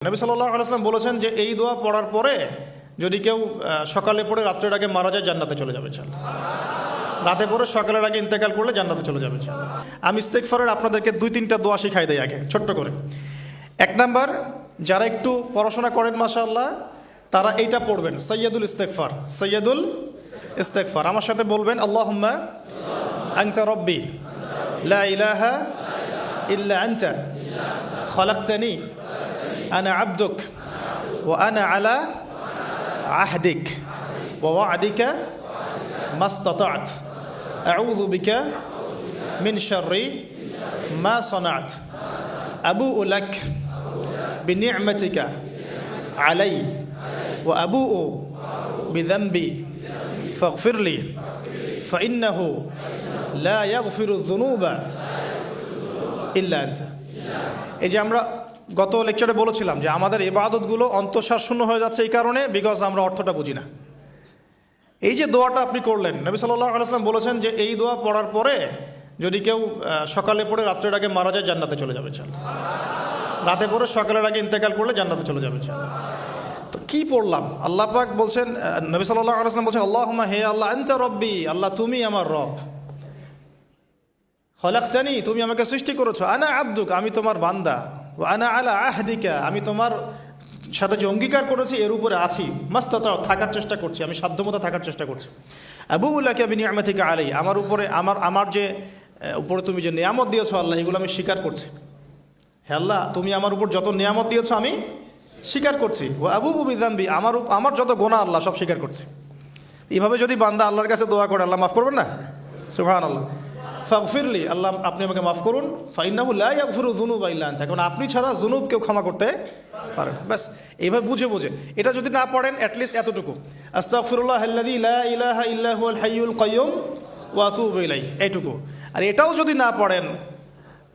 নবী সাল্লাল্লাহু আলাইহি ওয়াসাল্লাম বলেছেন যে এই দোয়া পড়ার পরে যদি কেউ সকালে পড়ে রাত্রের আগে মারা যায় জান্নাতে চলে যাবে ইনশাআল্লাহ। রাতে পড়ে সকালের আগে ইন্তেকাল করলে জান্নাতে চলে যাবে ইনশাআল্লাহ। আমি ইস্তেগফারের আপনাদেরকে 2-3টা দোয়া শিখাই দেই আগে ছোট্ট করে। 1 নাম্বার, যারা একটু পড়াশোনা করেন মাশাআল্লাহ তারা এইটা পড়বেন, সাইয়্যিদুল ইস্তেগফার। সাইয়্যিদুল ইস্তেগফার আমার সাথে বলবেন, আল্লাহুম্মা আনতা রাব্বি লা ইলাহা ইল্লা আনতা খালাকতানি আনা আবদুক ওয়া আনা আলা আহদিক ওয়া ওয়া'দিকা মাস্তাতা'ত আউযু বিকা মিন শাররি মা সানা'ত আবুউ লাক বিনি'মাতিকা আলাই ওয়া আবুউ বিযানবি ফাগফিরলি ফাইন্নাহু লা ইয়াগফিরু যুনুবা ইল্লা আনতা। এই যে আমরা গত লেকচারে বলেছিলাম যে আমাদের ইবাদতগুলো অন্তঃসার শূন্য হয়ে যাচ্ছে এই কারণে, বিকজ আমরা অর্থটা বুঝি না। এই যে দোয়াটা আপনি করলেন, নবী সাল্লাল্লাহু আলাইহি ওয়াসাল্লাম বলেছেন যে এই দোয়া পড়ার পরে যদি কেউ সকালে পড়ে রাত্রের আগে মারা যায় জান্নাতে চলে যাবে ইনশাআল্লাহ। রাতে পড়ে সকালের আগে ইন্তেকাল করলে জান্নাতে চলে যাবে ইনশাআল্লাহ। তো কি পড়লাম? আল্লাহ পাক বলছেন, নবী সাল্লাল্লাহু আলাইহি ওয়াসাল্লাম বলছেন, আল্লাহুম্মা হে আল্লাহ আনতা রব্বি, আল্লাহ তুমি আমার রব, খলাকতানি তুমি আমাকে সৃষ্টি করেছো, আনা আবদুক আমি তোমার বান্দা, ওয়া আনা আলা আহদিকা আমি তোমার সাথে যে অঙ্গীকার করেছি এর উপরে আছি, মাস্তাতা থাকার চেষ্টা করছি, আমি সাধ্যমতো থাকার চেষ্টা করছি। আবুউ লাকা বিনি'মাতিকা আলাই আমার উপরে আমার যে উপরে তুমি যে নিয়ামত দিয়েছো আল্লাহ এগুলো আমি স্বীকার করছি। হে আল্লাহ তুমি আমার উপর যত নিয়ামত দিয়েছো আমি স্বীকার করছি। ওয়া আবুউ বিযানবি আমার যত গুনাহ আল্লাহ সব স্বীকার করছি। এইভাবে যদি বান্দা আল্লাহর কাছে দোয়া করে আল্লাহ মাফ করবেন না? সুবহানাল্লাহ। ফাগফিরলি আল্লাহ আপনি আমাকে মাফ করুন, ফাইন্নাহু লা ইয়াগফিরু যুনুবা ইল্লা আনতা কারণ আপনি ছাড়া যুনুব কেউ ক্ষমা করতে পারেন। ব্যাস এইভাবে বুঝে বুঝে এটা যদি না পড়েন অ্যাটলিস্ট এতটুকু, আস্তাগফিরুল্লাহাল্লাযী লা ইলাহা ইল্লা হুয়াল হাইয়ুল কাইয়্যুম ওয়া আতুবু ইলাইহি, এইটুকু। আর এটাও যদি না পড়েন,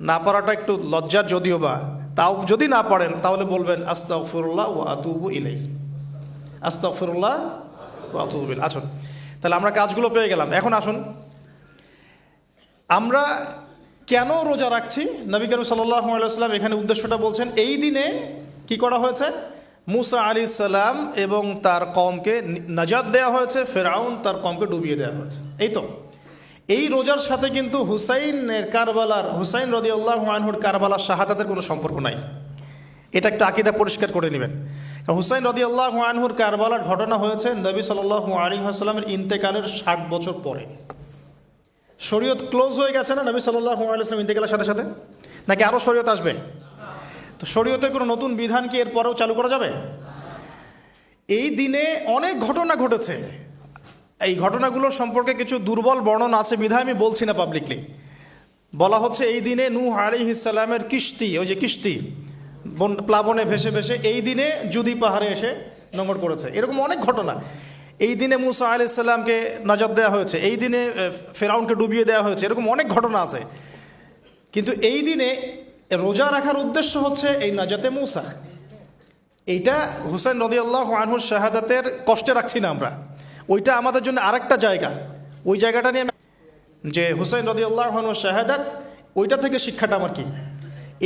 না পড়াটা একটু লজ্জার যদিও বা, তাও যদি না পড়েন তাহলে বলবেন আস্তাগফিরুল্লাহ ওয়া আতুবু ইলাইহি, আস্তাগফিরুল্লাহ ওয়া আতুবু ইলাইহি। আসুন তাহলে আমরা কাজগুলো পেয়ে গেলাম। এখন আসুন আমরা কেন রোজা রাখছি। নবী করিম সাল্লাল্লাহু আলাইহি ওয়াসাল্লাম এখানে উদ্দেশ্যটা বলছেন। এই দিনে কি করা হয়েছে? মুসা আলাইহিস সালাম এবং তার কওমকে নাজাত দেওয়া হয়েছে, ফেরাউন তার কওমকে ডুবিয়ে দেওয়া হয়েছে। এই তো এই রোজার সাথে কিন্তু হুসাইন রাদিয়াল্লাহু আনহুর কারবালার শাহাদাতের কোনো সম্পর্ক নাই। এটা একটা আকীদা পরিষ্কার করে নেবেন। কারণ হুসাইন রাদিয়াল্লাহু আনহুর কারবালার ঘটনা হয়েছে নবী সাল্লাল্লাহু আলাইহি ওয়াসাল্লামের ইন্তেকালের 60 বছর পরে। শরীয়ত ক্লোজ হয়ে গেছে না নবী সাল্লাল্লাহু আলাইহি ওয়াসাল্লাম ইন্তেকালের সাথে সাথে, নাকি আরও শরীয়ত আসবে? তো শরীয়তের কোনো নতুন বিধান কি এর পরেও চালু করা যাবে? এই দিনে অনেক ঘটনা ঘটেছে। এই ঘটনাগুলোর সম্পর্কে কিছু দুর্বল বর্ণনা আছে বিধায় আমি বলছি না পাবলিকলি। বলা হচ্ছে এই দিনে নূহ আলাইহিস সালামের কিস্তি, ওই যে কিস্তি প্লাবনে ভেসে ভেসে এই দিনে জুদি পাহাড়ে এসে নোঙর করেছে। এরকম অনেক ঘটনা। এই দিনে মুসা আলাইহিস সালামকে নাজাত দেওয়া হয়েছে, এই দিনে ফেরাউনকে ডুবিয়ে দেওয়া হয়েছে, এরকম অনেক ঘটনা আছে। কিন্তু এই দিনে রোজা রাখার উদ্দেশ্য হচ্ছে এই নাজাতে মুসা। এইটা হুসাইন রাদিয়াল্লাহু আনহুর শাহাদাতের কষ্টে রাখছি না আমরা, ওইটা আমাদের জন্য আরেকটা জায়গা। ওই জায়গাটা নিয়ে যে হুসাইন রাদিয়াল্লাহু আনহুর শাহাদাত, ওইটা থেকে শিক্ষাটা আমার কি,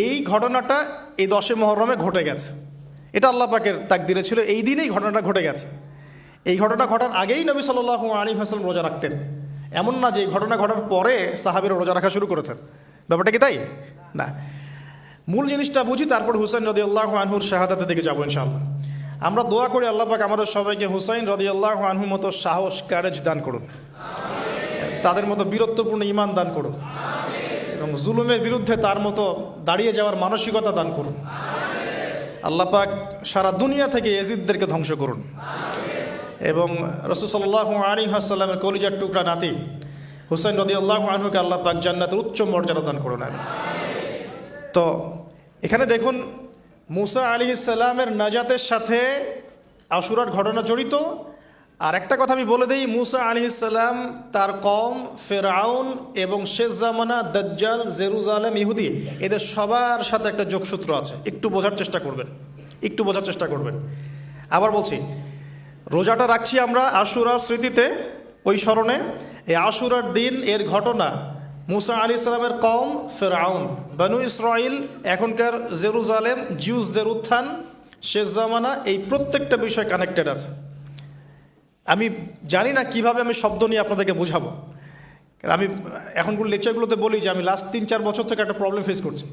এই ঘটনাটা এই 10 মুহররমে ঘটে গেছে। এটা আল্লাহ পাকের তাকদিরে ছিল, এই দিনেই ঘটনাটা ঘটে গেছে। এই ঘটনা ঘটার আগেই নবী সাল্লাল্লাহু আলাইহি ওয়াসাল্লাম রোজা রাখতেন। এমন না যে এই ঘটনা ঘটার পরে সাহাবীরা রোজা রাখা শুরু করেছেন, ব্যাপারটা কি তাই না। মূল জিনিসটা বুঝি, তারপর হুসাইন রাদিয়াল্লাহু আনহুর শাহাদাতের দিকে যাবো ইনশাআল্লাহ। আমরা দোয়া করি আল্লাহ পাক আমাদের সবাইকে হুসাইন রাদিয়াল্লাহু আনহুর মতো সাহস, কারেজ দান করুন, তাদের মতো বীরত্বপূর্ণ ঈমান দান করুন, এবং জুলুমের বিরুদ্ধে তার মতো দাঁড়িয়ে যাওয়ার মানসিকতা দান করুন। আল্লাহ পাক সারা দুনিয়া থেকে ইয়াজিদদেরকে ধ্বংস করুন, এবং রাসূল সাল্লাল্লাহু আলাইহি ওয়াসাল্লামের কলিজার টুকরা নাতি হুসাইন রাদিয়াল্লাহু আনহুকে আল্লাহ পাক জান্নাতের উচ্চ মর্যাদা দান করুন। তো এখানে দেখুন মুসা আলাইহিস সালামের নাজাতের সাথে আশুরার ঘটনা জড়িত। আর একটা কথা আমি বলে দিই, মুসা আলাইহিস সালাম, তার কওম, ফেরাউন এবং শেষ জামানা দাজ্জাল, জেরুজালেম, ইহুদি, এদের সবার সাথে একটা যোগসূত্র আছে। একটু বোঝার চেষ্টা করবেন। আবার বলছি, রোজাটা রাখছি আমরা আশুরার স্মৃতিতে, ওই স্মরণে। এই আশুরার দিন এর ঘটনা মুসা আলাইহিস সালামের কওম, ফেরাউন, বনু ইসরাইল, এখনকার জেরুজালেম, জিউসদের উত্থান, শেষ জামানা, এই প্রত্যেকটা বিষয় কানেক্টেড আছে। আমি জানি না কিভাবে আমি শব্দ নিয়ে আপনাদেরকে বোঝাবো। কারণ আমি এখনগুলো লেকচারগুলোতে বলি যে আমি লাস্ট 3-4 বছর থেকে একটা প্রবলেম ফেস করছি।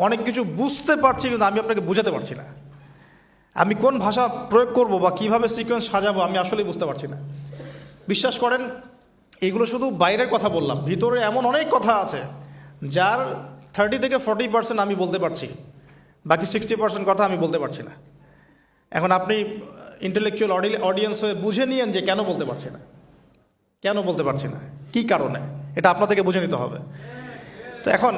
অনেক কিছু বুঝতে পারছি কিন্তু আমি আপনাকে বোঝাতে পারছি না। আমি কোন ভাষা প্রয়োগ করব বা কিভাবে সিকোয়েন্স সাজাবো আমি আসলেই বুঝতে পারছি না। বিশ্বাস করেন, এগুলো শুধু বাইরের কথা বললাম, ভিতরে এমন অনেক কথা আছে যার 30 থেকে 40% আমি বলতে পারছি, বাকি 60% কথা আমি বলতে পারছি না। এখন আপনি ইন্টেলেকচুয়াল অডিয়েন্স হয়ে বুঝে নিয়েন যে কেন বলতে পারছি না, কেন বলতে পারছি না, কী কারণে, এটা আপনাদেরকে বুঝে নিতে হবে। তো এখন